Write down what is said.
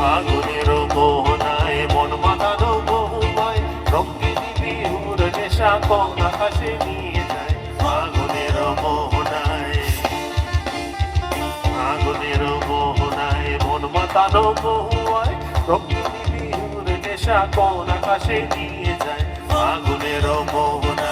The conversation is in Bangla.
আগুনের মোহনায় মন মাতানো বহুমায় রঙ্গিনী বিহুর নেশা কোন আকাশে নিয়ে যায় আগুনের মোহনায় আগুনের মোহনায় মন মাতানো বহুমায় রঙ্গিনী বিহুর নেশা কোন আকাশে নিয়ে যায় আগুনের মোহনায়